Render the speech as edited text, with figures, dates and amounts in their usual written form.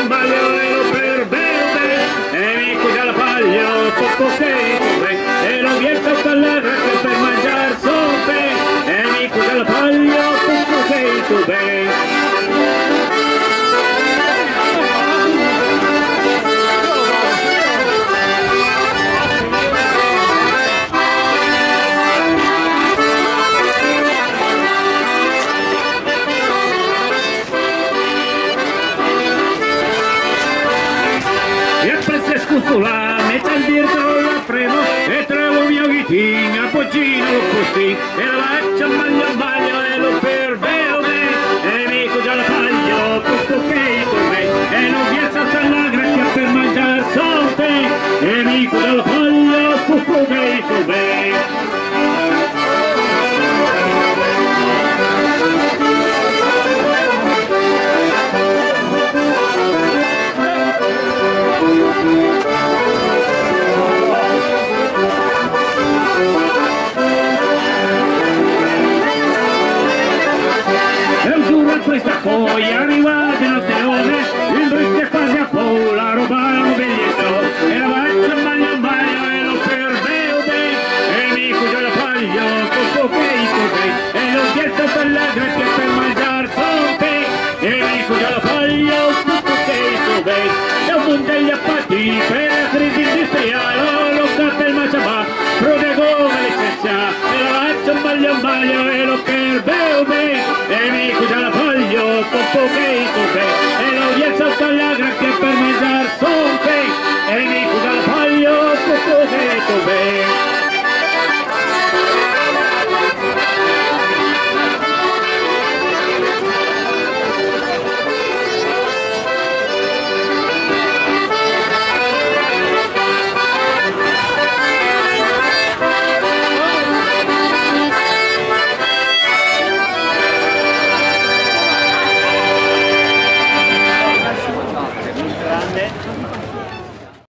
sbaglio e lo per bene, e mi cuida la paglia, poco sei e lo vierto con la racca per mangiare sope, e mi cuida la paglia, poco sei tu bene. Sulla metà il dietro la freno e trovo mio ghitin, a poggino lo così e la faccia maglia